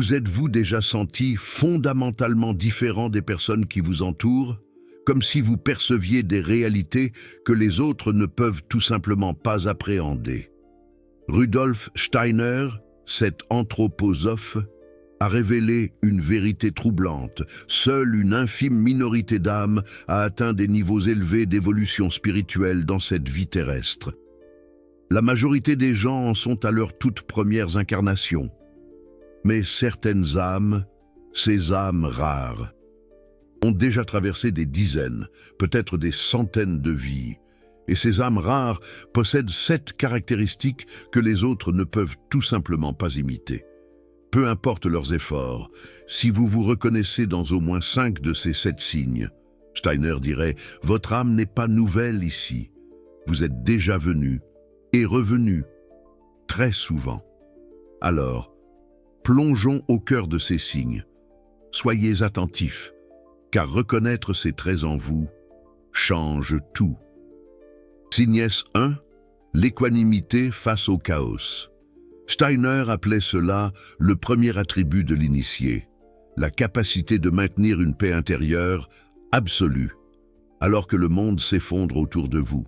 Vous êtes-vous déjà senti fondamentalement différent des personnes qui vous entourent, comme si vous perceviez des réalités que les autres ne peuvent tout simplement pas appréhender? Rudolf Steiner, cet anthroposophe, a révélé une vérité troublante. Seule une infime minorité d'âmes a atteint des niveaux élevés d'évolution spirituelle dans cette vie terrestre. La majorité des gens en sont à leurs toutes premières incarnations. Mais certaines âmes, ces âmes rares, ont déjà traversé des dizaines, peut-être des centaines de vies. Et ces âmes rares possèdent 7 caractéristiques que les autres ne peuvent tout simplement pas imiter. Peu importe leurs efforts, si vous vous reconnaissez dans au moins 5 de ces 7 signes, Steiner dirait « Votre âme n'est pas nouvelle ici. Vous êtes déjà venu et revenu, très souvent. » Alors, plongeons au cœur de ces signes. Soyez attentifs, car reconnaître ces traits en vous change tout. Signe 1, l'équanimité face au chaos. Steiner appelait cela le premier attribut de l'initié, la capacité de maintenir une paix intérieure absolue, alors que le monde s'effondre autour de vous.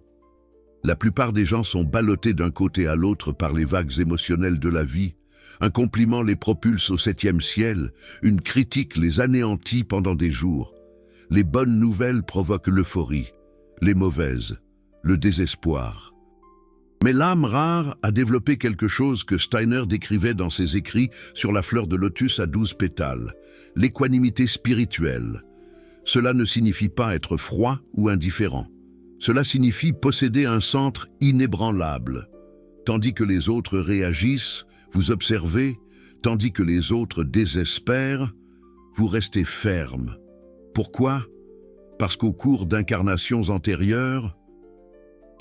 La plupart des gens sont ballottés d'un côté à l'autre par les vagues émotionnelles de la vie. Un compliment les propulse au 7e ciel, une critique les anéantit pendant des jours. Les bonnes nouvelles provoquent l'euphorie, les mauvaises, le désespoir. Mais l'âme rare a développé quelque chose que Steiner décrivait dans ses écrits sur la fleur de lotus à 12 pétales, l'équanimité spirituelle. Cela ne signifie pas être froid ou indifférent. Cela signifie posséder un centre inébranlable. Tandis que les autres réagissent, vous observez, tandis que les autres désespèrent, vous restez ferme. Pourquoi? Parce qu'au cours d'incarnations antérieures,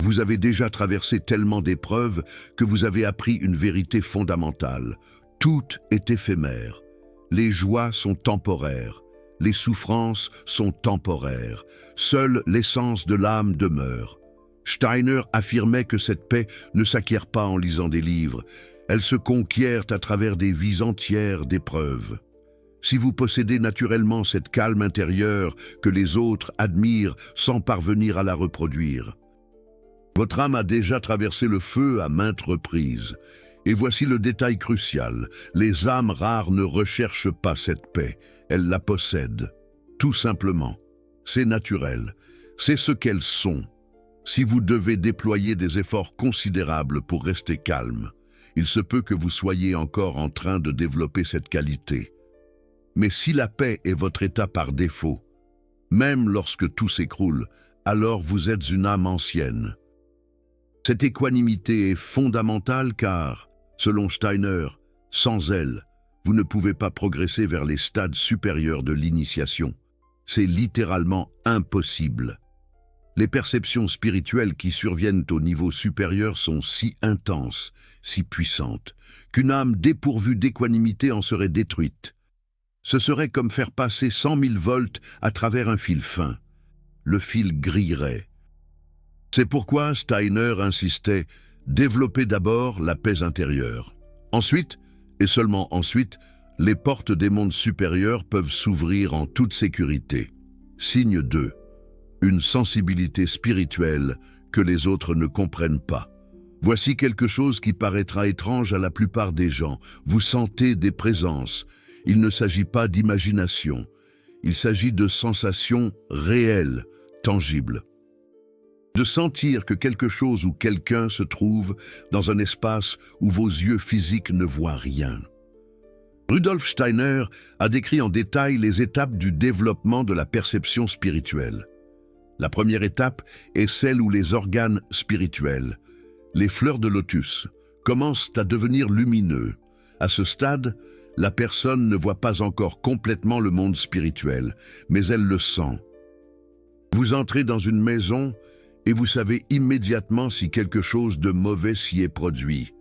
vous avez déjà traversé tellement d'épreuves que vous avez appris une vérité fondamentale. Tout est éphémère. Les joies sont temporaires. Les souffrances sont temporaires. Seule l'essence de l'âme demeure. Steiner affirmait que cette paix ne s'acquiert pas en lisant des livres. Elle se conquiert à travers des vies entières d'épreuves. Si vous possédez naturellement cette calme intérieure que les autres admirent sans parvenir à la reproduire, votre âme a déjà traversé le feu à maintes reprises. Et voici le détail crucial. Les âmes rares ne recherchent pas cette paix. Elles la possèdent. Tout simplement. C'est naturel. C'est ce qu'elles sont. Si vous devez déployer des efforts considérables pour rester calme, il se peut que vous soyez encore en train de développer cette qualité. Mais si la paix est votre état par défaut, même lorsque tout s'écroule, alors vous êtes une âme ancienne. Cette équanimité est fondamentale car, selon Steiner, sans elle, vous ne pouvez pas progresser vers les stades supérieurs de l'initiation. C'est littéralement impossible. Les perceptions spirituelles qui surviennent au niveau supérieur sont si intenses, si puissantes, qu'une âme dépourvue d'équanimité en serait détruite. Ce serait comme faire passer 100 000 volts à travers un fil fin. Le fil grillerait. C'est pourquoi Steiner insistait « développer d'abord la paix intérieure. Ensuite, et seulement ensuite, les portes des mondes supérieurs peuvent s'ouvrir en toute sécurité. » Signe 2. Une sensibilité spirituelle que les autres ne comprennent pas. Voici quelque chose qui paraîtra étrange à la plupart des gens. Vous sentez des présences. Il ne s'agit pas d'imagination. Il s'agit de sensations réelles, tangibles. De sentir que quelque chose ou quelqu'un se trouve dans un espace où vos yeux physiques ne voient rien. Rudolf Steiner a décrit en détail les étapes du développement de la perception spirituelle. La première étape est celle où les organes spirituels, les fleurs de lotus, commencent à devenir lumineux. À ce stade, la personne ne voit pas encore complètement le monde spirituel, mais elle le sent. Vous entrez dans une maison et vous savez immédiatement si quelque chose de mauvais s'y est produit.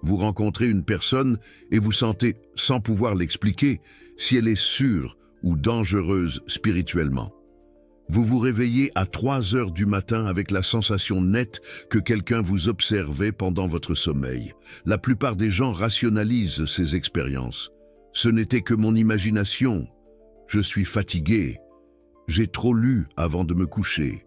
Vous rencontrez une personne et vous sentez, sans pouvoir l'expliquer, si elle est sûre ou dangereuse spirituellement. Vous vous réveillez à 3 heures du matin avec la sensation nette que quelqu'un vous observait pendant votre sommeil. La plupart des gens rationalisent ces expériences. Ce n'était que mon imagination. Je suis fatigué. J'ai trop lu avant de me coucher.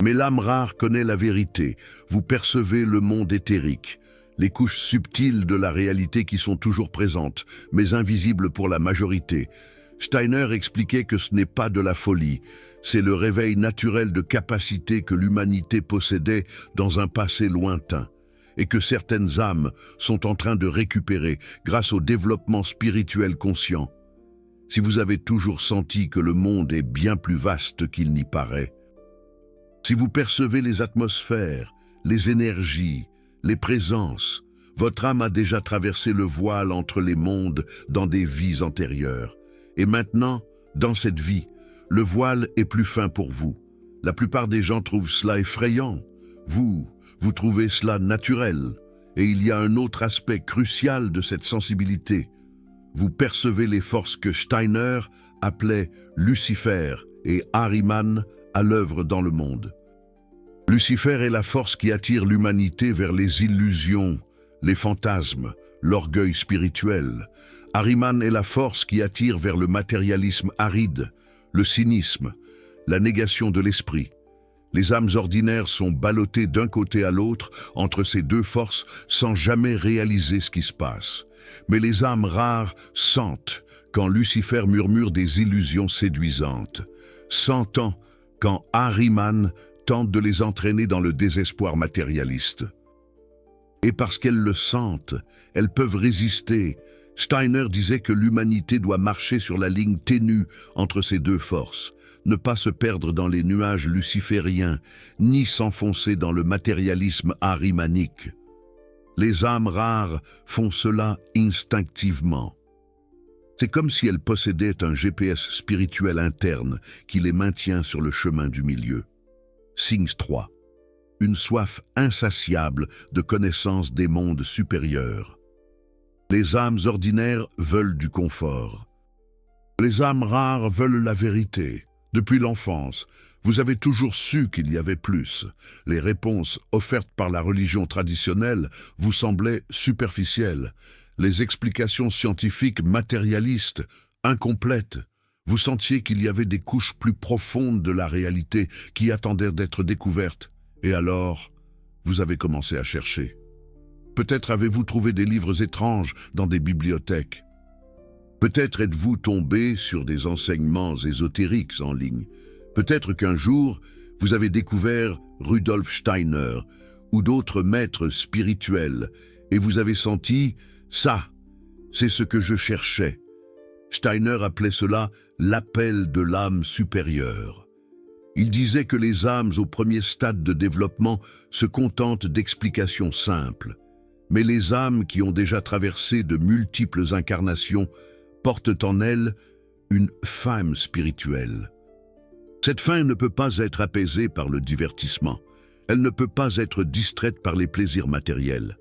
Mais l'âme rare connaît la vérité. Vous percevez le monde éthérique, les couches subtiles de la réalité qui sont toujours présentes, mais invisibles pour la majorité. Steiner expliquait que ce n'est pas de la folie, c'est le réveil naturel de capacités que l'humanité possédait dans un passé lointain, et que certaines âmes sont en train de récupérer grâce au développement spirituel conscient. Si vous avez toujours senti que le monde est bien plus vaste qu'il n'y paraît, si vous percevez les atmosphères, les énergies, les présences, votre âme a déjà traversé le voile entre les mondes dans des vies antérieures. Et maintenant, dans cette vie, le voile est plus fin pour vous. La plupart des gens trouvent cela effrayant. Vous trouvez cela naturel. Et il y a un autre aspect crucial de cette sensibilité. Vous percevez les forces que Steiner appelait Lucifer et Ahriman à l'œuvre dans le monde. Lucifer est la force qui attire l'humanité vers les illusions, les fantasmes, l'orgueil spirituel. Ahriman est la force qui attire vers le matérialisme aride, le cynisme, la négation de l'esprit. Les âmes ordinaires sont ballottées d'un côté à l'autre entre ces deux forces sans jamais réaliser ce qui se passe. Mais les âmes rares sentent quand Lucifer murmure des illusions séduisantes, sentant quand Ahriman tente de les entraîner dans le désespoir matérialiste. Et parce qu'elles le sentent, elles peuvent résister. Steiner disait que l'humanité doit marcher sur la ligne ténue entre ces deux forces, ne pas se perdre dans les nuages lucifériens, ni s'enfoncer dans le matérialisme ahrimanique. Les âmes rares font cela instinctivement. C'est comme si elles possédaient un GPS spirituel interne qui les maintient sur le chemin du milieu. Signe 3. Une soif insatiable de connaissance des mondes supérieurs. Les âmes ordinaires veulent du confort. Les âmes rares veulent la vérité. Depuis l'enfance, vous avez toujours su qu'il y avait plus. Les réponses offertes par la religion traditionnelle vous semblaient superficielles. Les explications scientifiques matérialistes, incomplètes. Vous sentiez qu'il y avait des couches plus profondes de la réalité qui attendaient d'être découvertes. Et alors, vous avez commencé à chercher. Peut-être avez-vous trouvé des livres étranges dans des bibliothèques. Peut-être êtes-vous tombé sur des enseignements ésotériques en ligne. Peut-être qu'un jour, vous avez découvert Rudolf Steiner ou d'autres maîtres spirituels et vous avez senti « ça, c'est ce que je cherchais ». Steiner appelait cela l'appel de l'âme supérieure. Il disait que les âmes au premier stade de développement se contentent d'explications simples, mais les âmes qui ont déjà traversé de multiples incarnations portent en elles une faim spirituelle. Cette faim ne peut pas être apaisée par le divertissement. Elle ne peut pas être distraite par les plaisirs matériels.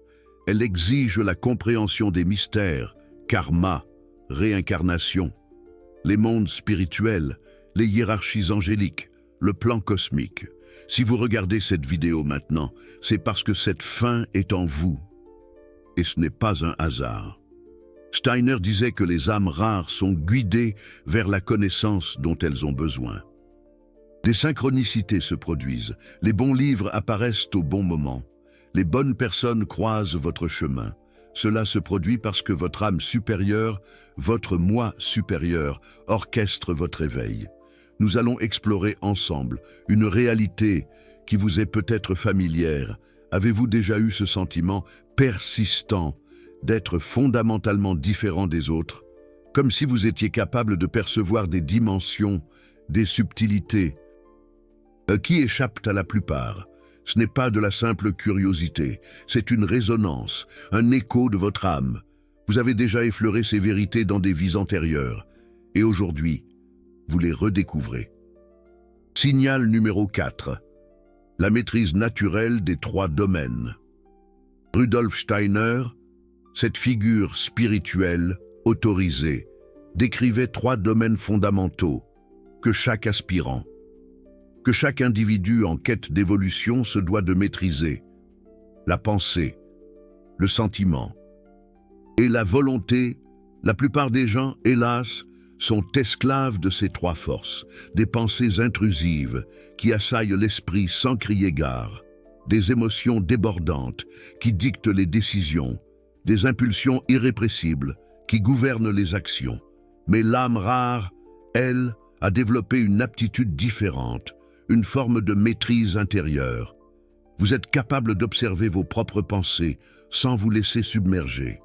Elle exige la compréhension des mystères, karma, réincarnation, les mondes spirituels, les hiérarchies angéliques, le plan cosmique. Si vous regardez cette vidéo maintenant, c'est parce que cette faim est en vous. Et ce n'est pas un hasard. Steiner disait que les âmes rares sont guidées vers la connaissance dont elles ont besoin. Des synchronicités se produisent, les bons livres apparaissent au bon moment, les bonnes personnes croisent votre chemin. Cela se produit parce que votre âme supérieure, votre moi supérieur, orchestre votre éveil. Nous allons explorer ensemble une réalité qui vous est peut-être familière. Avez-vous déjà eu ce sentiment persistant d'être fondamentalement différent des autres, comme si vous étiez capable de percevoir des dimensions, des subtilités, qui échappent à la plupart? Ce n'est pas de la simple curiosité, c'est une résonance, un écho de votre âme. Vous avez déjà effleuré ces vérités dans des vies antérieures, et aujourd'hui, vous les redécouvrez. Signal numéro 4. La maîtrise naturelle des 3 domaines. Rudolf Steiner, cette figure spirituelle, autorisée, décrivait 3 domaines fondamentaux que chaque aspirant, que chaque individu en quête d'évolution se doit de maîtriser: la pensée, le sentiment et la volonté, La plupart des gens, hélas, sont esclaves de ces trois forces, des pensées intrusives qui assaillent l'esprit sans crier gare, des émotions débordantes qui dictent les décisions, des impulsions irrépressibles qui gouvernent les actions. Mais l'âme rare, elle, a développé une aptitude différente, une forme de maîtrise intérieure. Vous êtes capable d'observer vos propres pensées sans vous laisser submerger.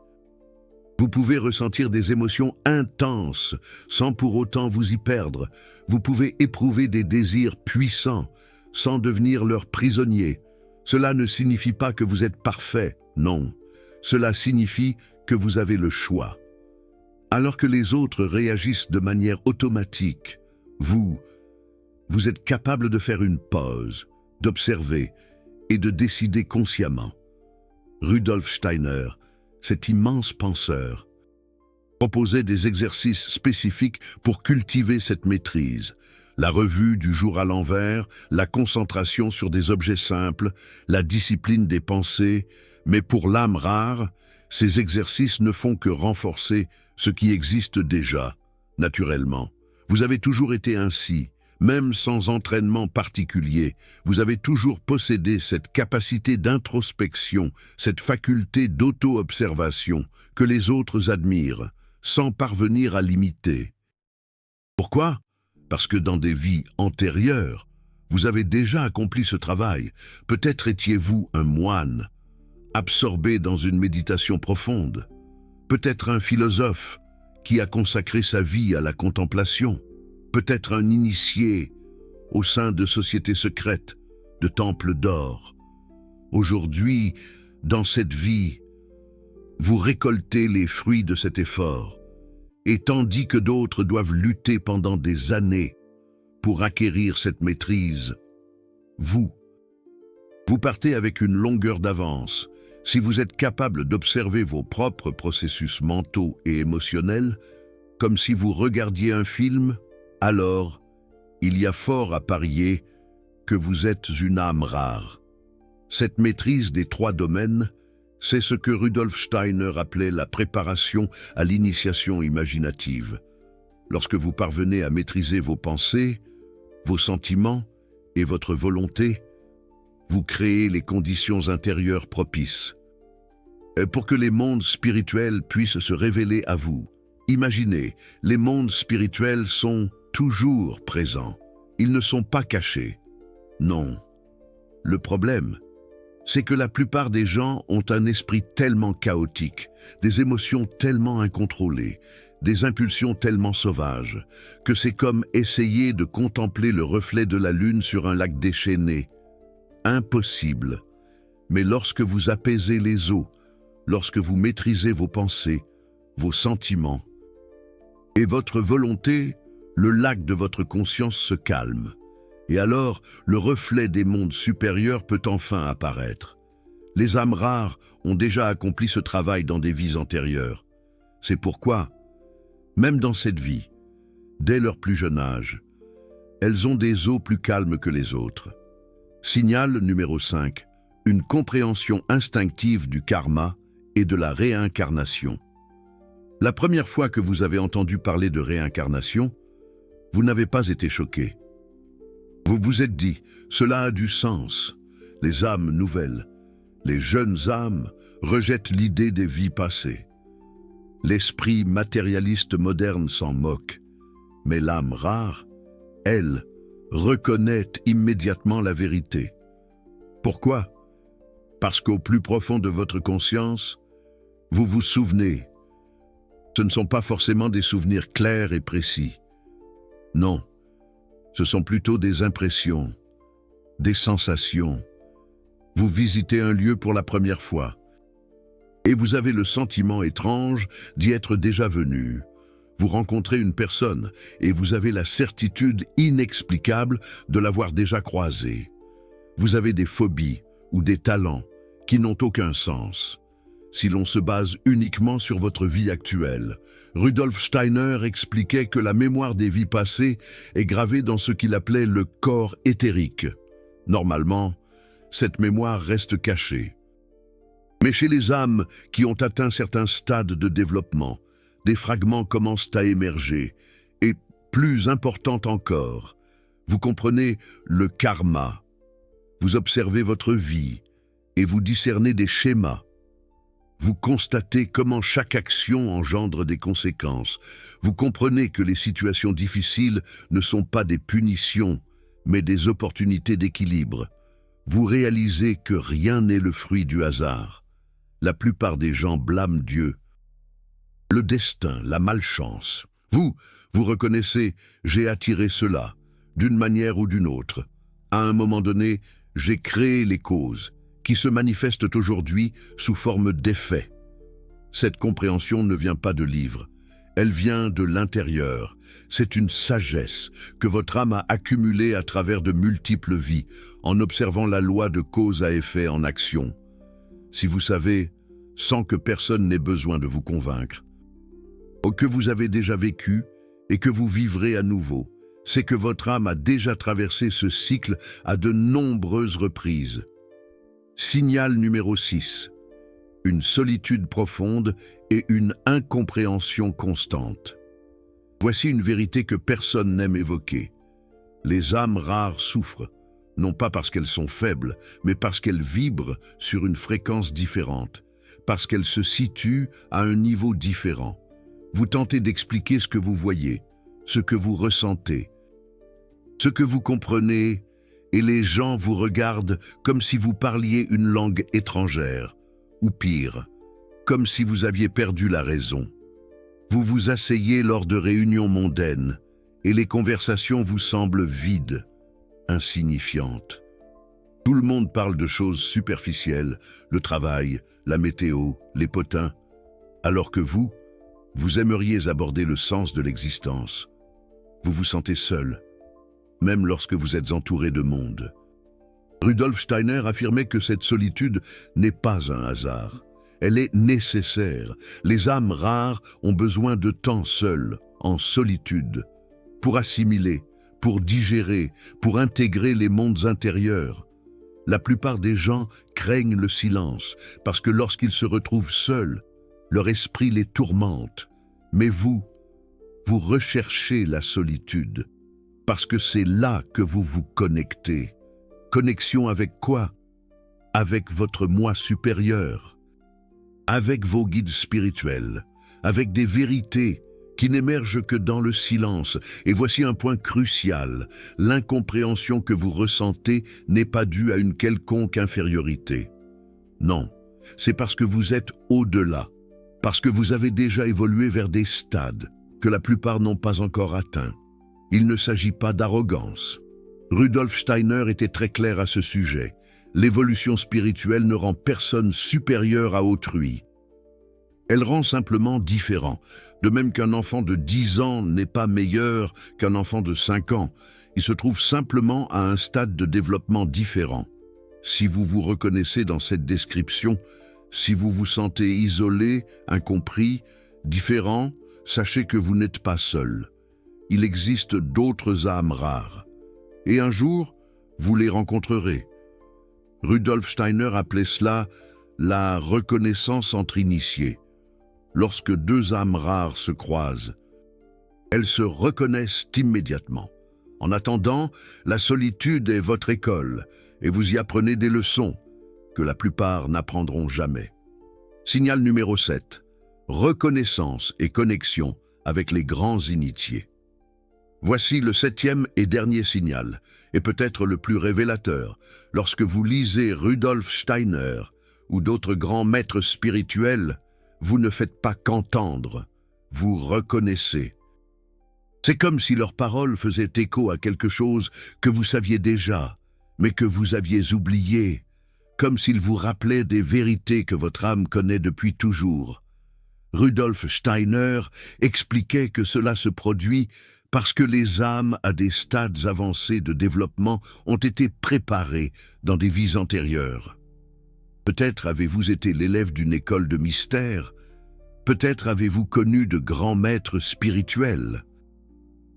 Vous pouvez ressentir des émotions intenses sans pour autant vous y perdre. Vous pouvez éprouver des désirs puissants sans devenir leur prisonnier. Cela ne signifie pas que vous êtes parfait, non. Cela signifie que vous avez le choix. Alors que les autres réagissent de manière automatique, vous êtes capable de faire une pause, d'observer et de décider consciemment. Rudolf Steiner, cet immense penseur, proposait des exercices spécifiques pour cultiver cette maîtrise. La revue du jour à l'envers, la concentration sur des objets simples, la discipline des pensées, mais pour l'âme rare, ces exercices ne font que renforcer ce qui existe déjà, naturellement. Vous avez toujours été ainsi, même sans entraînement particulier. Vous avez toujours possédé cette capacité d'introspection, cette faculté d'auto-observation que les autres admirent, sans parvenir à l'imiter. Pourquoi ? Parce que dans des vies antérieures, vous avez déjà accompli ce travail. Peut-être étiez-vous un moine, absorbé dans une méditation profonde. Peut-être un philosophe qui a consacré sa vie à la contemplation. Peut-être un initié au sein de sociétés secrètes, de temples d'or. Aujourd'hui, dans cette vie, vous récoltez les fruits de cet effort, et tandis que d'autres doivent lutter pendant des années pour acquérir cette maîtrise, vous partez avec une longueur d'avance. Si vous êtes capable d'observer vos propres processus mentaux et émotionnels, comme si vous regardiez un film, alors il y a fort à parier que vous êtes une âme rare. Cette maîtrise des trois domaines, c'est ce que Rudolf Steiner appelait la préparation à l'initiation imaginative. Lorsque vous parvenez à maîtriser vos pensées, vos sentiments et votre volonté, vous créez les conditions intérieures propices. Pour que les mondes spirituels puissent se révéler à vous, imaginez, les mondes spirituels sont toujours présents. Ils ne sont pas cachés. Non. Le problème, c'est que la plupart des gens ont un esprit tellement chaotique, des émotions tellement incontrôlées, des impulsions tellement sauvages, que c'est comme essayer de contempler le reflet de la lune sur un lac déchaîné. Impossible. Mais lorsque vous apaisez les eaux, lorsque vous maîtrisez vos pensées, vos sentiments et votre volonté, le lac de votre conscience se calme. Et alors, le reflet des mondes supérieurs peut enfin apparaître. Les âmes rares ont déjà accompli ce travail dans des vies antérieures. C'est pourquoi, même dans cette vie, dès leur plus jeune âge, elles ont des eaux plus calmes que les autres. Signal numéro 5, une compréhension instinctive du karma et de la réincarnation. La première fois que vous avez entendu parler de réincarnation, vous n'avez pas été choqué. Vous vous êtes dit, cela a du sens. Les âmes nouvelles, les jeunes âmes rejettent l'idée des vies passées. L'esprit matérialiste moderne s'en moque, mais l'âme rare, elle, reconnaît immédiatement la vérité. Pourquoi ? Parce qu'au plus profond de votre conscience, vous vous souvenez. Ce ne sont pas forcément des souvenirs clairs et précis. Non, ce sont plutôt des impressions, des sensations. Vous visitez un lieu pour la première fois et vous avez le sentiment étrange d'y être déjà venu. Vous rencontrez une personne et vous avez la certitude inexplicable de l'avoir déjà croisée. Vous avez des phobies ou des talents qui n'ont aucun sens. Si l'on se base uniquement sur votre vie actuelle, Rudolf Steiner expliquait que la mémoire des vies passées est gravée dans ce qu'il appelait le corps éthérique. Normalement, cette mémoire reste cachée. Mais chez les âmes qui ont atteint certains stades de développement, des fragments commencent à émerger. Et, plus important encore, vous comprenez le karma. Vous observez votre vie et vous discernez des schémas. Vous constatez comment chaque action engendre des conséquences. Vous comprenez que les situations difficiles ne sont pas des punitions, mais des opportunités d'équilibre. Vous réalisez que rien n'est le fruit du hasard. La plupart des gens blâment Dieu, le destin, la malchance. Vous reconnaissez, j'ai attiré cela, d'une manière ou d'une autre. À un moment donné, j'ai créé les causes, qui se manifestent aujourd'hui sous forme d'effets. Cette compréhension ne vient pas de livres, elle vient de l'intérieur. C'est une sagesse que votre âme a accumulée à travers de multiples vies, en observant la loi de cause à effet en action. Si vous savez, sans que personne n'ait besoin de vous convaincre, que vous avez déjà vécu et que vous vivrez à nouveau, c'est que votre âme a déjà traversé ce cycle à de nombreuses reprises. Signal numéro 6. Une solitude profonde et une incompréhension constante. Voici une vérité que personne n'aime évoquer. Les âmes rares souffrent, non pas parce qu'elles sont faibles, mais parce qu'elles vibrent sur une fréquence différente, parce qu'elles se situent à un niveau différent. Vous tentez d'expliquer ce que vous voyez, ce que vous ressentez, ce que vous comprenez, et les gens vous regardent comme si vous parliez une langue étrangère, ou pire, comme si vous aviez perdu la raison. Vous vous asseyez lors de réunions mondaines, et les conversations vous semblent vides, insignifiantes. Tout le monde parle de choses superficielles, le travail, la météo, les potins, alors que vous aimeriez aborder le sens de l'existence. Vous vous sentez seul, même lorsque vous êtes entouré de monde. Rudolf Steiner affirmait que cette solitude n'est pas un hasard. Elle est nécessaire. Les âmes rares ont besoin de temps seules, en solitude, pour assimiler, pour digérer, pour intégrer les mondes intérieurs. La plupart des gens craignent le silence, parce que lorsqu'ils se retrouvent seuls, leur esprit les tourmente. Mais vous recherchez la solitude, parce que c'est là que vous vous connectez. Connexion avec quoi? Avec votre moi supérieur, avec vos guides spirituels, avec des vérités qui n'émergent que dans le silence. Et voici un point crucial, l'incompréhension que vous ressentez n'est pas due à une quelconque infériorité. Non, c'est parce que vous êtes au-delà, parce que vous avez déjà évolué vers des stades que la plupart n'ont pas encore atteints. Il ne s'agit pas d'arrogance. Rudolf Steiner était très clair à ce sujet. L'évolution spirituelle ne rend personne supérieur à autrui. Elle rend simplement différent. De même qu'un enfant de 10 ans n'est pas meilleur qu'un enfant de 5 ans. Il se trouve simplement à un stade de développement différent. Si vous vous reconnaissez dans cette description, si vous vous sentez isolé, incompris, différent, sachez que vous n'êtes pas seul. Il existe d'autres âmes rares. Et un jour, vous les rencontrerez. Rudolf Steiner appelait cela la reconnaissance entre initiés. Lorsque deux âmes rares se croisent, elles se reconnaissent immédiatement. En attendant, la solitude est votre école et vous y apprenez des leçons que la plupart n'apprendront jamais. Signal numéro 7. Reconnaissance et connexion avec les grands initiés. Voici le 7e et dernier signal, et peut-être le plus révélateur, lorsque vous lisez Rudolf Steiner ou d'autres grands maîtres spirituels, vous ne faites pas qu'entendre, vous reconnaissez. C'est comme si leurs paroles faisaient écho à quelque chose que vous saviez déjà, mais que vous aviez oublié, comme s'ils vous rappelaient des vérités que votre âme connaît depuis toujours. Rudolf Steiner expliquait que cela se produit parce que les âmes à des stades avancés de développement ont été préparées dans des vies antérieures. Peut-être avez-vous été l'élève d'une école de mystère, peut-être avez-vous connu de grands maîtres spirituels,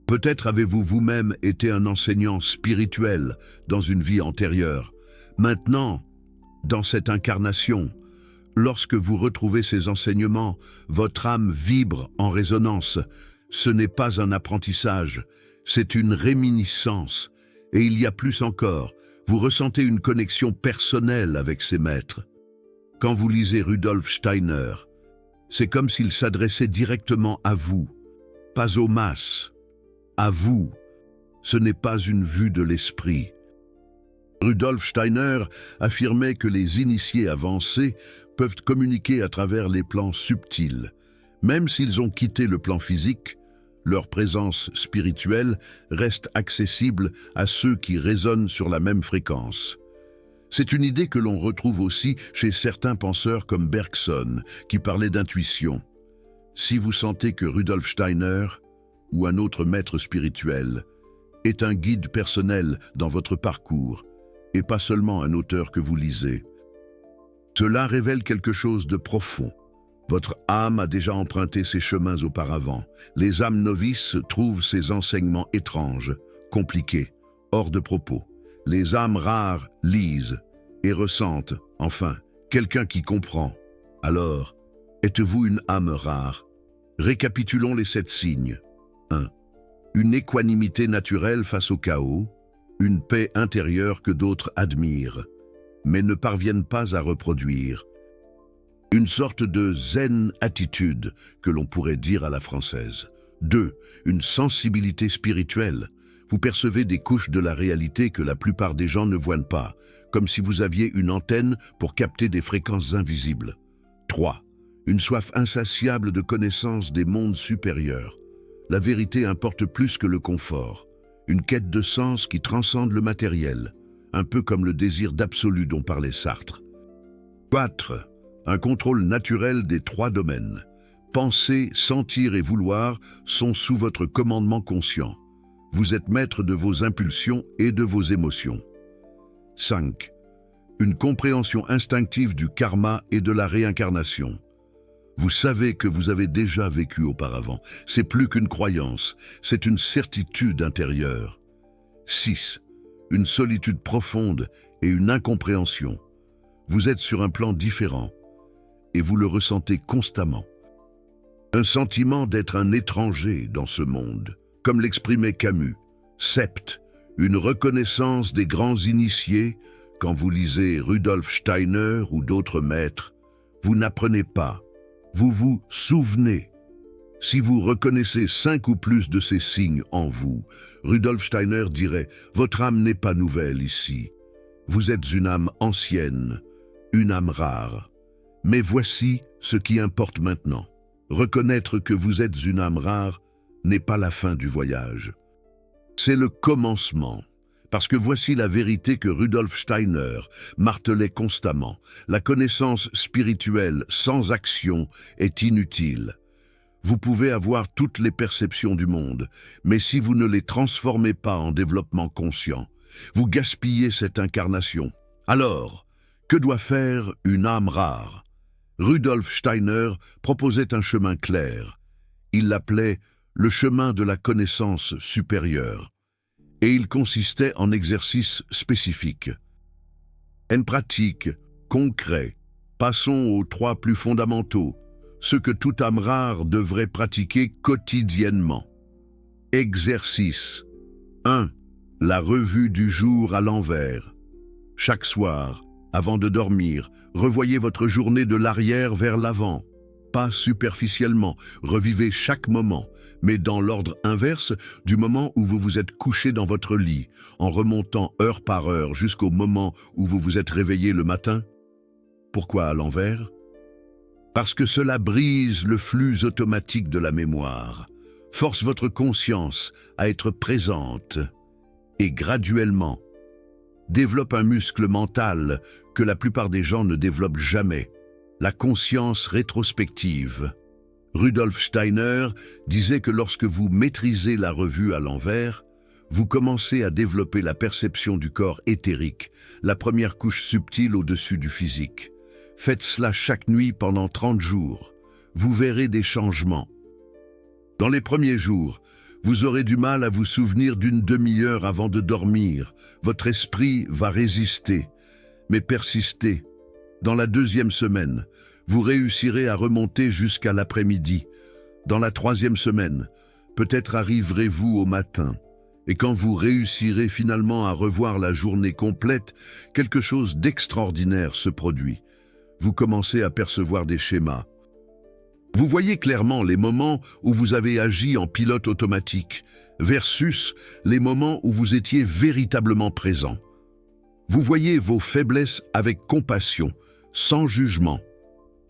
peut-être avez-vous vous-même été un enseignant spirituel dans une vie antérieure. Maintenant, dans cette incarnation, Lorsque vous retrouvez ces enseignements, votre âme vibre en résonance. Ce n'est pas un apprentissage, c'est une réminiscence. Et il y a plus encore, vous ressentez une connexion personnelle avec ces maîtres. Quand vous lisez Rudolf Steiner, c'est comme s'il s'adressait directement à vous, pas aux masses, à vous. Ce n'est pas une vue de l'esprit. Rudolf Steiner affirmait que les initiés avancés peuvent communiquer à travers les plans subtils. Même s'ils ont quitté le plan physique, leur présence spirituelle reste accessible à ceux qui résonnent sur la même fréquence. C'est une idée que l'on retrouve aussi chez certains penseurs comme Bergson, qui parlait d'intuition. Si vous sentez que Rudolf Steiner, ou un autre maître spirituel, est un guide personnel dans votre parcours, et pas seulement un auteur que vous lisez, cela révèle quelque chose de profond. Votre âme a déjà emprunté ces chemins auparavant. Les âmes novices trouvent ces enseignements étranges, compliqués, hors de propos. Les âmes rares lisent et ressentent, enfin, quelqu'un qui comprend. Alors, êtes-vous une âme rare? Récapitulons les 7 signes. 1. Une équanimité naturelle face au chaos, une paix intérieure que d'autres admirent, mais ne parviennent pas à reproduire. Une sorte de zen attitude que l'on pourrait dire à la française. 2. Une sensibilité spirituelle. Vous percevez des couches de la réalité que la plupart des gens ne voient pas, comme si vous aviez une antenne pour capter des fréquences invisibles. 3. Une soif insatiable de connaissance des mondes supérieurs. La vérité importe plus que le confort. Une quête de sens qui transcende le matériel, un peu comme le désir d'absolu dont parlait Sartre. 4. Un contrôle naturel des 3 domaines. Penser, sentir et vouloir sont sous votre commandement conscient. Vous êtes maître de vos impulsions et de vos émotions. 5. Une compréhension instinctive du karma et de la réincarnation. Vous savez que vous avez déjà vécu auparavant. C'est plus qu'une croyance, c'est une certitude intérieure. 6. Une solitude profonde et une incompréhension. Vous êtes sur un plan différent et vous le ressentez constamment. Un sentiment d'être un étranger dans ce monde, comme l'exprimait Camus. 7. Une reconnaissance des grands initiés. Quand vous lisez Rudolf Steiner ou d'autres maîtres, vous n'apprenez pas, vous vous souvenez. Si vous reconnaissez 5 ou plus de ces signes en vous, Rudolf Steiner dirait « Votre âme n'est pas nouvelle ici. Vous êtes une âme ancienne, une âme rare. Mais voici ce qui importe maintenant. Reconnaître que vous êtes une âme rare n'est pas la fin du voyage. C'est le commencement. Parce que voici la vérité que Rudolf Steiner martelait constamment. La connaissance spirituelle sans action est inutile. Vous pouvez avoir toutes les perceptions du monde, mais si vous ne les transformez pas en développement conscient, vous gaspillez cette incarnation. Alors, que doit faire une âme rare? Rudolf Steiner proposait un chemin clair. Il l'appelait le chemin de la connaissance supérieure. Et il consistait en exercices spécifiques. En pratique, concret, passons aux 3 plus fondamentaux, ce que toute âme rare devrait pratiquer quotidiennement. Exercice 1. La revue du jour à l'envers. Chaque soir, avant de dormir, revoyez votre journée de l'arrière vers l'avant. Pas superficiellement, revivez chaque moment, mais dans l'ordre inverse du moment où vous vous êtes couché dans votre lit, en remontant heure par heure jusqu'au moment où vous vous êtes réveillé le matin. Pourquoi à l'envers? Parce que cela brise le flux automatique de la mémoire, force votre conscience à être présente et graduellement développe un muscle mental que la plupart des gens ne développent jamais, la conscience rétrospective. Rudolf Steiner disait que lorsque vous maîtrisez la revue à l'envers, vous commencez à développer la perception du corps éthérique, la première couche subtile au-dessus du physique. Faites cela chaque nuit pendant 30 jours. Vous verrez des changements. Dans les premiers jours, vous aurez du mal à vous souvenir d'une demi-heure avant de dormir. Votre esprit va résister, mais persister. Dans la 2e semaine, vous réussirez à remonter jusqu'à l'après-midi. Dans la 3e semaine, peut-être arriverez-vous au matin. Et quand vous réussirez finalement à revoir la journée complète, quelque chose d'extraordinaire se produit. Vous commencez à percevoir des schémas. Vous voyez clairement les moments où vous avez agi en pilote automatique versus les moments où vous étiez véritablement présent. Vous voyez vos faiblesses avec compassion, sans jugement.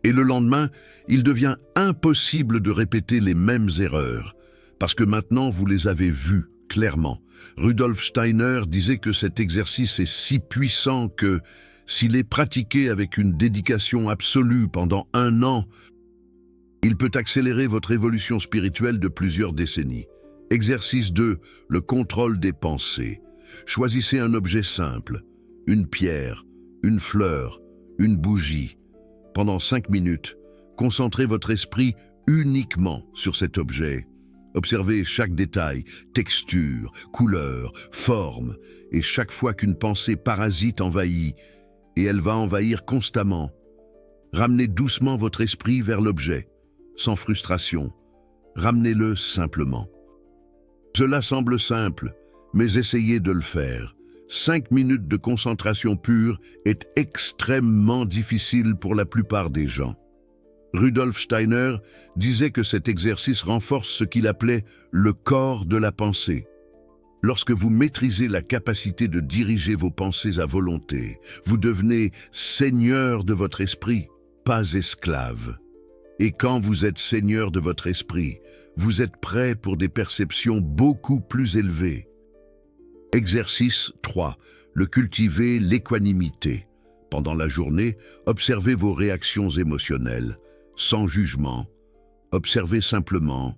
Et le lendemain, il devient impossible de répéter les mêmes erreurs, parce que maintenant vous les avez vues clairement. Rudolf Steiner disait que cet exercice est si puissant que, s'il est pratiqué avec une dédication absolue pendant 1 an, il peut accélérer votre évolution spirituelle de plusieurs décennies. Exercice 2, le contrôle des pensées. Choisissez un objet simple, une pierre, une fleur, une bougie. Pendant 5 minutes, concentrez votre esprit uniquement sur cet objet. Observez chaque détail, texture, couleur, forme, et chaque fois qu'une pensée parasite envahit, et elle va envahir constamment, ramenez doucement votre esprit vers l'objet, sans frustration. Ramenez-le simplement. Cela semble simple, mais essayez de le faire. 5 minutes de concentration pure est extrêmement difficile pour la plupart des gens. Rudolf Steiner disait que cet exercice renforce ce qu'il appelait le corps de la pensée. Lorsque vous maîtrisez la capacité de diriger vos pensées à volonté, vous devenez seigneur de votre esprit, pas esclave. Et quand vous êtes seigneur de votre esprit, vous êtes prêt pour des perceptions beaucoup plus élevées. Exercice 3. Le cultiver l'équanimité. Pendant la journée, observez vos réactions émotionnelles, sans jugement. Observez simplement.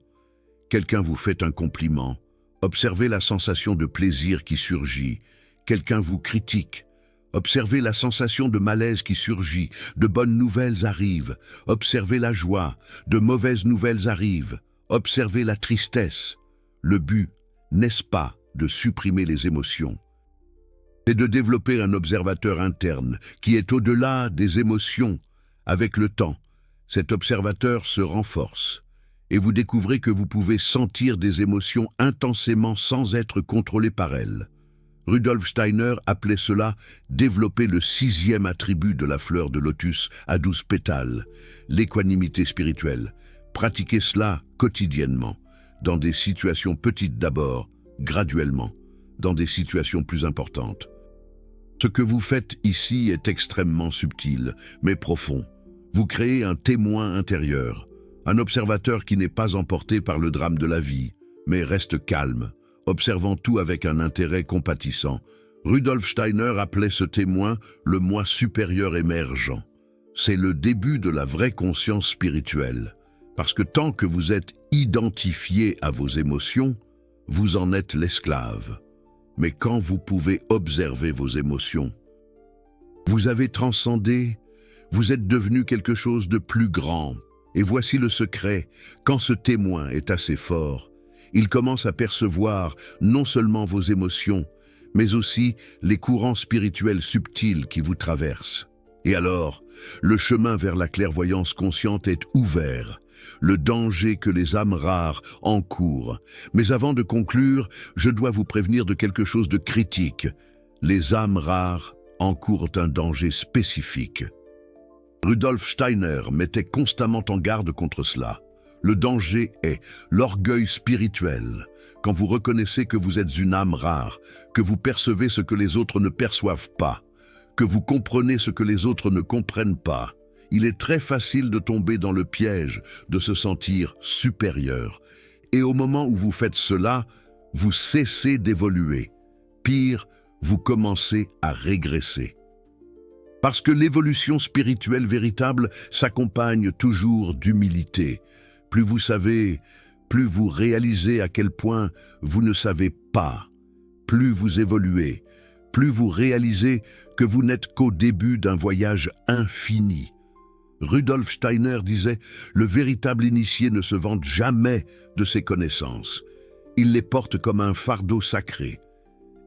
Quelqu'un vous fait un compliment. Observez la sensation de plaisir qui surgit. Quelqu'un vous critique. Observez la sensation de malaise qui surgit. De bonnes nouvelles arrivent. Observez la joie. De mauvaises nouvelles arrivent. Observez la tristesse. Le but, n'est-ce pas, de supprimer les émotions? C'est de développer un observateur interne qui est au-delà des émotions. Avec le temps, cet observateur se renforce et vous découvrez que vous pouvez sentir des émotions intensément sans être contrôlé par elles. Rudolf Steiner appelait cela « développer le 6e attribut de la fleur de lotus à 12 pétales, l'équanimité spirituelle ». Pratiquez cela quotidiennement, dans des situations petites d'abord, graduellement, dans des situations plus importantes. Ce que vous faites ici est extrêmement subtil, mais profond. Vous créez un témoin intérieur, un observateur qui n'est pas emporté par le drame de la vie, mais reste calme, observant tout avec un intérêt compatissant. Rudolf Steiner appelait ce témoin le moi supérieur émergent. C'est le début de la vraie conscience spirituelle. Parce que tant que vous êtes identifié à vos émotions, vous en êtes l'esclave. Mais quand vous pouvez observer vos émotions, vous avez transcendé, vous êtes devenu quelque chose de plus grand. Et voici le secret, quand ce témoin est assez fort, il commence à percevoir non seulement vos émotions, mais aussi les courants spirituels subtils qui vous traversent. Et alors, le chemin vers la clairvoyance consciente est ouvert. Le danger que les âmes rares encourent. Mais avant de conclure, je dois vous prévenir de quelque chose de critique. Les âmes rares encourent un danger spécifique. Rudolf Steiner mettait constamment en garde contre cela. Le danger est l'orgueil spirituel. Quand vous reconnaissez que vous êtes une âme rare, que vous percevez ce que les autres ne perçoivent pas, que vous comprenez ce que les autres ne comprennent pas, il est très facile de tomber dans le piège, de se sentir supérieur. Et au moment où vous faites cela, vous cessez d'évoluer. Pire, vous commencez à régresser. Parce que l'évolution spirituelle véritable s'accompagne toujours d'humilité. Plus vous savez, plus vous réalisez à quel point vous ne savez pas. Plus vous évoluez, plus vous réalisez que vous n'êtes qu'au début d'un voyage infini. Rudolf Steiner disait « Le véritable initié ne se vante jamais de ses connaissances. Il les porte comme un fardeau sacré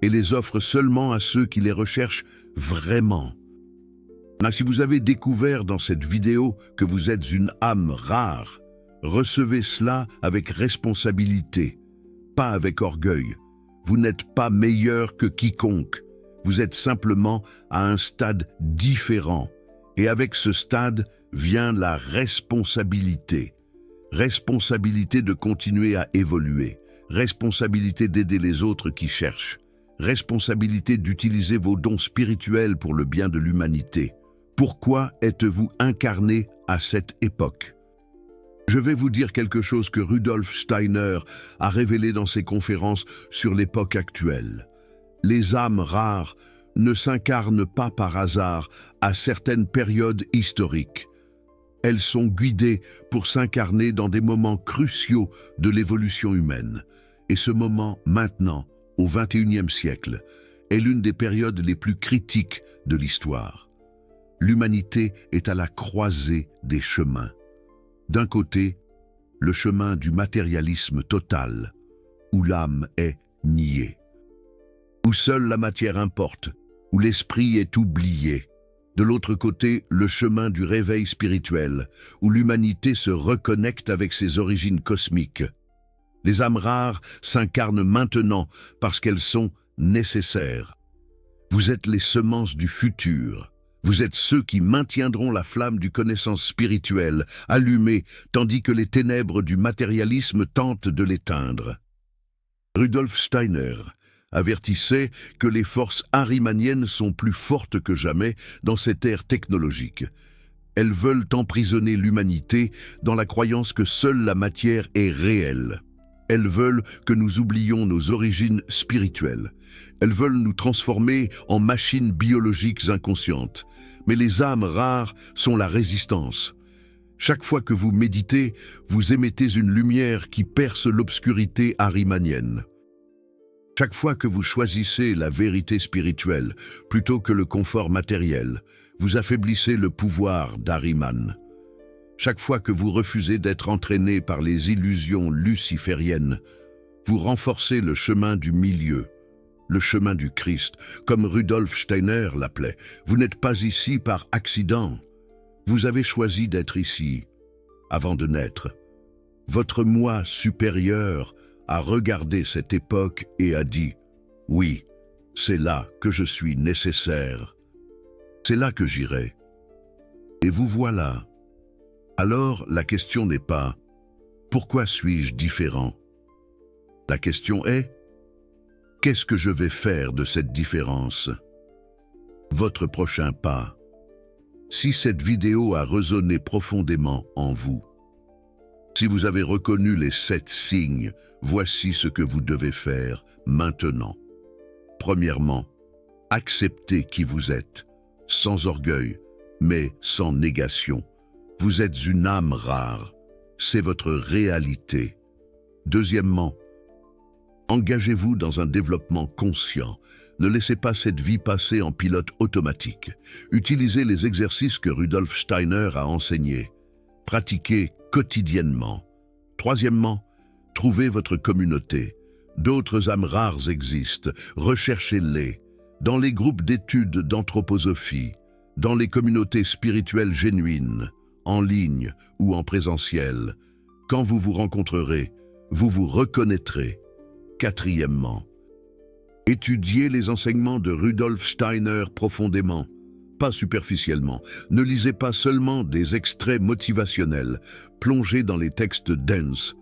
et les offre seulement à ceux qui les recherchent vraiment. » Si vous avez découvert dans cette vidéo que vous êtes une âme rare, recevez cela avec responsabilité, pas avec orgueil. Vous n'êtes pas meilleur que quiconque. Vous êtes simplement à un stade différent. Et avec ce stade vient la responsabilité. Responsabilité de continuer à évoluer. Responsabilité d'aider les autres qui cherchent. Responsabilité d'utiliser vos dons spirituels pour le bien de l'humanité. Pourquoi êtes-vous incarné à cette époque? Je vais vous dire quelque chose que Rudolf Steiner a révélé dans ses conférences sur l'époque actuelle. Les âmes rares ne s'incarnent pas par hasard à certaines périodes historiques. Elles sont guidées pour s'incarner dans des moments cruciaux de l'évolution humaine. Et ce moment, maintenant, au XXIe siècle, est l'une des périodes les plus critiques de l'histoire. L'humanité est à la croisée des chemins. D'un côté, le chemin du matérialisme total, où l'âme est niée, où seule la matière importe, où l'esprit est oublié. De l'autre côté, le chemin du réveil spirituel, où l'humanité se reconnecte avec ses origines cosmiques. Les âmes rares s'incarnent maintenant parce qu'elles sont nécessaires. Vous êtes les semences du futur. Vous êtes ceux qui maintiendront la flamme du connaissance spirituelle allumée, tandis que les ténèbres du matérialisme tentent de l'éteindre. Rudolf Steiner avertissait que les forces ahrimaniennes sont plus fortes que jamais dans cette ère technologique. Elles veulent emprisonner l'humanité dans la croyance que seule la matière est réelle. Elles veulent que nous oublions nos origines spirituelles. Elles veulent nous transformer en machines biologiques inconscientes. Mais les âmes rares sont la résistance. Chaque fois que vous méditez, vous émettez une lumière qui perce l'obscurité ahrimanienne. Chaque fois que vous choisissez la vérité spirituelle plutôt que le confort matériel, vous affaiblissez le pouvoir d'Ahriman. Chaque fois que vous refusez d'être entraîné par les illusions lucifériennes, vous renforcez le chemin du milieu, le chemin du Christ, comme Rudolf Steiner l'appelait. Vous n'êtes pas ici par accident. Vous avez choisi d'être ici, avant de naître. Votre moi supérieur a regardé cette époque et a dit « Oui, c'est là que je suis nécessaire. C'est là que j'irai. » Et vous voilà. Alors, la question n'est pas « Pourquoi suis-je différent ?» La question est « Qu'est-ce que je vais faire de cette différence ?» Votre prochain pas. Si cette vidéo a résonné profondément en vous, si vous avez reconnu les 7 signes, voici ce que vous devez faire maintenant. Premièrement, acceptez qui vous êtes, sans orgueil, mais sans négation. Vous êtes une âme rare, c'est votre réalité. Deuxièmement, engagez-vous dans un développement conscient. Ne laissez pas cette vie passer en pilote automatique. Utilisez les exercices que Rudolf Steiner a enseignés. Pratiquez quotidiennement. Troisièmement, trouvez votre communauté. D'autres âmes rares existent, recherchez-les. Dans les groupes d'études d'anthroposophie, dans les communautés spirituelles génuines, en ligne ou en présentiel. Quand vous vous rencontrerez, vous vous reconnaîtrez. Quatrièmement, étudiez les enseignements de Rudolf Steiner profondément, pas superficiellement. Ne lisez pas seulement des extraits motivationnels, plongez dans les textes denses,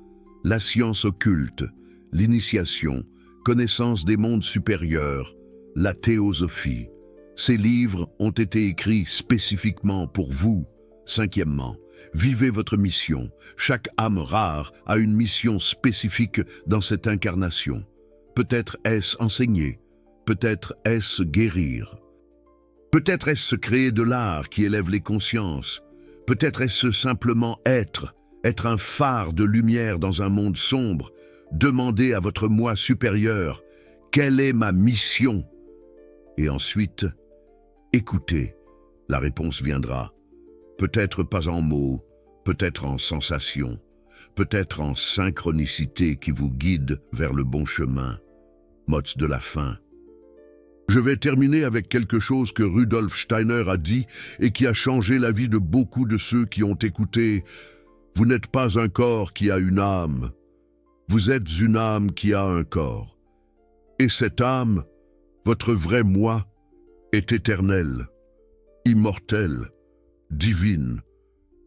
la science occulte, l'initiation, connaissance des mondes supérieurs, la théosophie. Ces livres ont été écrits spécifiquement pour vous. Cinquièmement, vivez votre mission. Chaque âme rare a une mission spécifique dans cette incarnation. Peut-être est-ce enseigner, peut-être est-ce guérir. Peut-être est-ce créer de l'art qui élève les consciences. Peut-être est-ce simplement être un phare de lumière dans un monde sombre. Demandez à votre moi supérieur, quelle est ma mission? Et ensuite, écoutez, la réponse viendra. Peut-être pas en mots, peut-être en sensations, peut-être en synchronicité qui vous guide vers le bon chemin. Mots de la fin. Je vais terminer avec quelque chose que Rudolf Steiner a dit et qui a changé la vie de beaucoup de ceux qui ont écouté. Vous n'êtes pas un corps qui a une âme. Vous êtes une âme qui a un corps. Et cette âme, votre vrai moi, est éternelle, immortelle, divine.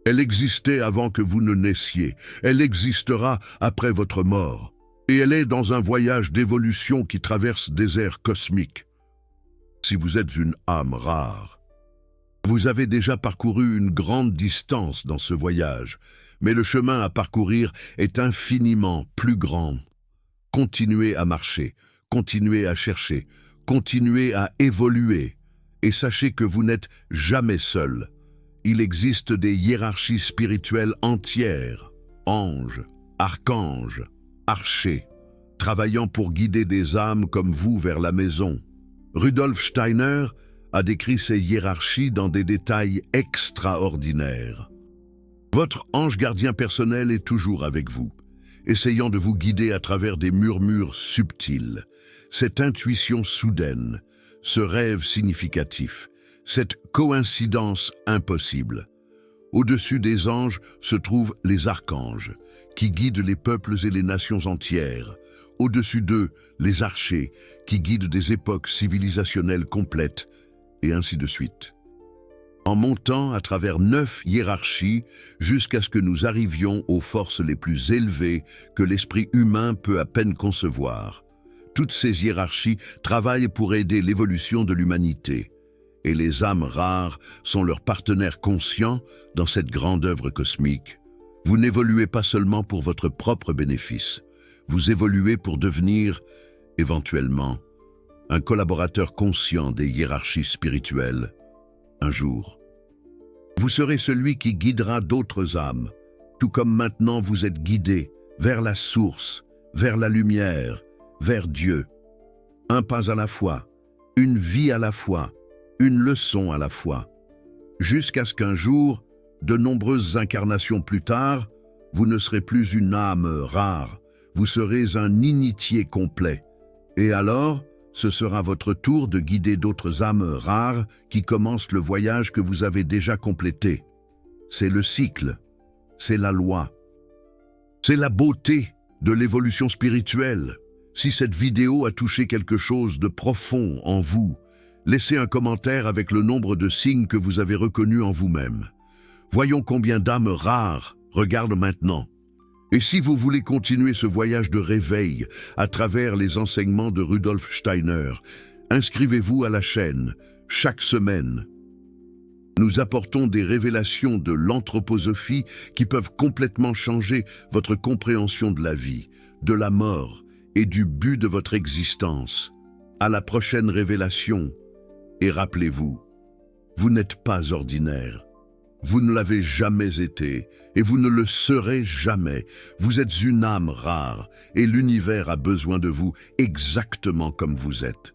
Elle existait avant que vous ne naissiez. Elle existera après votre mort. Et elle est dans un voyage d'évolution qui traverse des airs cosmiques. Si vous êtes une âme rare, vous avez déjà parcouru une grande distance dans ce voyage, mais le chemin à parcourir est infiniment plus grand. Continuez à marcher, continuez à chercher, continuez à évoluer, et sachez que vous n'êtes jamais seul. Il existe des hiérarchies spirituelles entières, anges, archanges, archers, travaillant pour guider des âmes comme vous vers la maison. Rudolf Steiner a décrit ces hiérarchies dans des détails extraordinaires. Votre ange gardien personnel est toujours avec vous, essayant de vous guider à travers des murmures subtils. Cette intuition soudaine, ce rêve significatif, cette coïncidence impossible. Au-dessus des anges se trouvent les archanges, qui guident les peuples et les nations entières. Au-dessus d'eux, les archers, qui guident des époques civilisationnelles complètes, et ainsi de suite. En montant à travers 9 hiérarchies, jusqu'à ce que nous arrivions aux forces les plus élevées que l'esprit humain peut à peine concevoir. Toutes ces hiérarchies travaillent pour aider l'évolution de l'humanité, et les âmes rares sont leurs partenaires conscients dans cette grande œuvre cosmique. Vous n'évoluez pas seulement pour votre propre bénéfice, vous évoluez pour devenir, éventuellement, un collaborateur conscient des hiérarchies spirituelles. Un jour, vous serez celui qui guidera d'autres âmes, tout comme maintenant vous êtes guidé vers la source, vers la lumière, vers Dieu. Un pas à la fois, une vie à la fois, une leçon à la fois. Jusqu'à ce qu'un jour, de nombreuses incarnations plus tard, vous ne serez plus une âme rare, vous serez un initié complet. Et alors, ce sera votre tour de guider d'autres âmes rares qui commencent le voyage que vous avez déjà complété. C'est le cycle, c'est la loi. C'est la beauté de l'évolution spirituelle. Si cette vidéo a touché quelque chose de profond en vous, laissez un commentaire avec le nombre de signes que vous avez reconnus en vous-même. Voyons combien d'âmes rares regardent maintenant. Et si vous voulez continuer ce voyage de réveil à travers les enseignements de Rudolf Steiner, inscrivez-vous à la chaîne chaque semaine. Nous apportons des révélations de l'anthroposophie qui peuvent complètement changer votre compréhension de la vie, de la mort et du but de votre existence. À la prochaine révélation, et rappelez-vous, vous n'êtes pas ordinaire. Vous ne l'avez jamais été, et vous ne le serez jamais. Vous êtes une âme rare, et l'univers a besoin de vous exactement comme vous êtes.